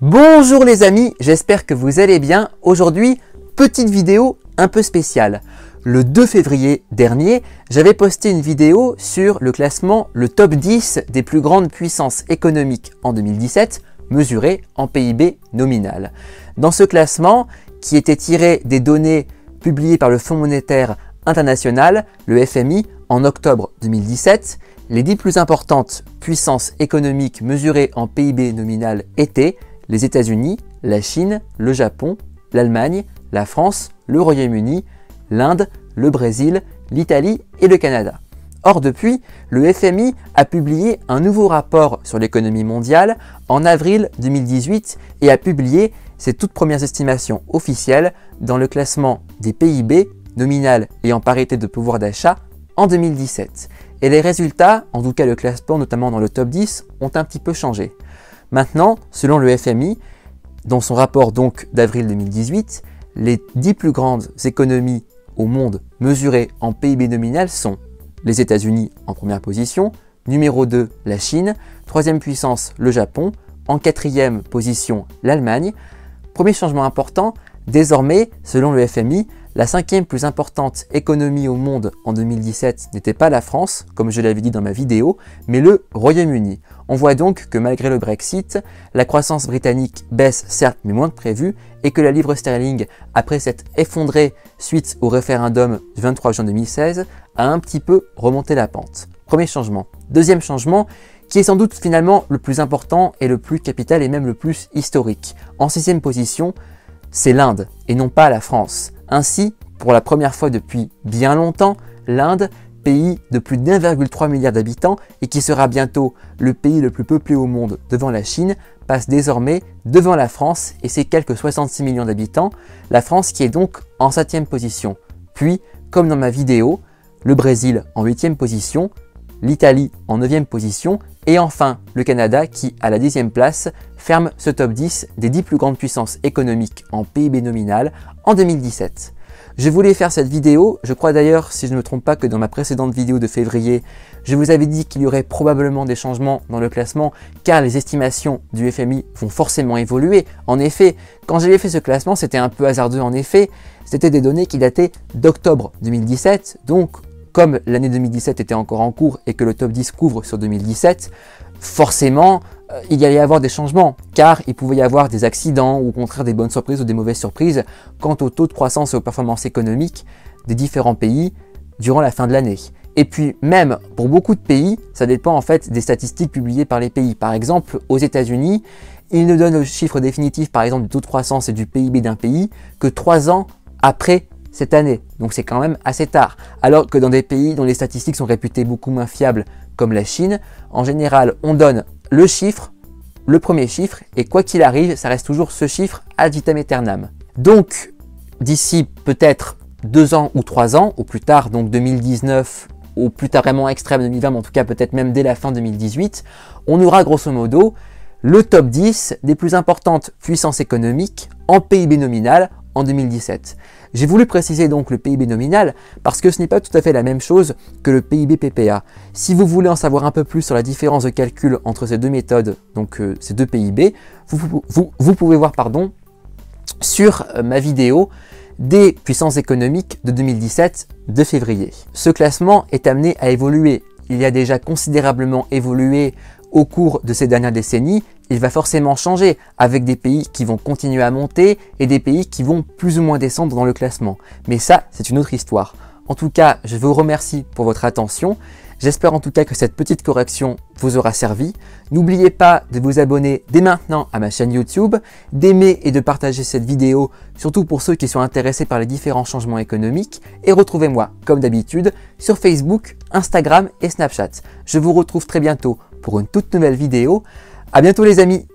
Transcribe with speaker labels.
Speaker 1: Bonjour les amis, j'espère que vous allez bien. Aujourd'hui, petite vidéo un peu spéciale. Le 2 février dernier, j'avais posté une vidéo sur le classement, le top 10 des plus grandes puissances économiques en 2017, mesuré en PIB nominal. Dans ce classement, qui était tiré des données publiées par le Fonds monétaire international, le FMI, en octobre 2017, les 10 plus importantes puissances économiques mesurées en PIB nominal étaient les États-Unis, la Chine, le Japon, l'Allemagne, la France, le Royaume-Uni, l'Inde, le Brésil, l'Italie et le Canada. Or depuis, le FMI a publié un nouveau rapport sur l'économie mondiale en avril 2018 et a publié ses toutes premières estimations officielles dans le classement des PIB nominal et en parité de pouvoir d'achat en 2017. Et les résultats, en tout cas le classement notamment dans le top 10, ont un petit peu changé. Maintenant, selon le FMI, dans son rapport donc d'avril 2018, les 10 plus grandes économies au monde mesurées en PIB nominal sont les États-Unis en première position, numéro 2 la Chine, troisième puissance le Japon, en quatrième position l'Allemagne. Premier changement important, désormais, selon le FMI, la cinquième plus importante économie au monde en 2017 n'était pas la France, comme je l'avais dit dans ma vidéo, mais le Royaume-Uni. On voit donc que malgré le Brexit, la croissance britannique baisse certes mais moins que prévu et que la livre sterling, après s'être effondrée suite au référendum du 23 juin 2016, a un petit peu remonté la pente. Premier changement. Deuxième changement, qui est sans doute finalement le plus important et le plus capital et même le plus historique. En sixième position, c'est l'Inde et non pas la France. Ainsi, pour la première fois depuis bien longtemps, l'Inde, pays de plus d'1,3 milliard d'habitants et qui sera bientôt le pays le plus peuplé au monde devant la Chine, passe désormais devant la France et ses quelques 66 millions d'habitants, la France qui est donc en 7e position. Puis, comme dans ma vidéo, le Brésil en 8e position, l'Italie en 9e position et enfin le Canada qui, à la 10e place, ferme ce top 10 des 10 plus grandes puissances économiques en PIB nominal en 2017. Je voulais faire cette vidéo, je crois d'ailleurs, si je ne me trompe pas, que dans ma précédente vidéo de février, je vous avais dit qu'il y aurait probablement des changements dans le classement car les estimations du FMI vont forcément évoluer. En effet, quand j'avais fait ce classement, c'était un peu hasardeux en effet, c'était des données qui dataient d'octobre 2017, donc comme l'année 2017 était encore en cours et que le top 10 couvre sur 2017, forcément, il y allait y avoir des changements, car il pouvait y avoir des accidents ou au contraire des bonnes surprises ou des mauvaises surprises quant au taux de croissance et aux performances économiques des différents pays durant la fin de l'année. Et puis même pour beaucoup de pays, ça dépend en fait des statistiques publiées par les pays. Par exemple, aux États-Unis, ils ne donnent le chiffre définitif par exemple du taux de croissance et du PIB d'un pays que 3 ans après cette année. Donc c'est quand même assez tard. Alors que dans des pays dont les statistiques sont réputées beaucoup moins fiables, comme la Chine, en général on donne le chiffre, le premier chiffre, et quoi qu'il arrive, ça reste toujours ce chiffre ad vitam aeternam. Donc, d'ici peut-être 2 ans ou 3 ans, au plus tard, donc 2019, ou plus tard vraiment extrême 2020, mais en tout cas peut-être même dès la fin 2018, on aura grosso modo le top 10 des plus importantes puissances économiques en PIB nominal en 2017. J'ai voulu préciser donc le PIB nominal parce que ce n'est pas tout à fait la même chose que le PIB PPA. Si vous voulez en savoir un peu plus sur la différence de calcul entre ces deux méthodes, donc ces deux PIB, vous pouvez voir sur ma vidéo des puissances économiques de 2017 de février. Ce classement est amené à évoluer. Il a déjà considérablement évolué au cours de ces dernières décennies. Il va forcément changer avec des pays qui vont continuer à monter et des pays qui vont plus ou moins descendre dans le classement. Mais ça, c'est une autre histoire. En tout cas, je vous remercie pour votre attention. J'espère en tout cas que cette petite correction vous aura servi. N'oubliez pas de vous abonner dès maintenant à ma chaîne YouTube, d'aimer et de partager cette vidéo, surtout pour ceux qui sont intéressés par les différents changements économiques. Et retrouvez-moi, comme d'habitude, sur Facebook, Instagram et Snapchat. Je vous retrouve très bientôt pour une toute nouvelle vidéo. À bientôt les amis!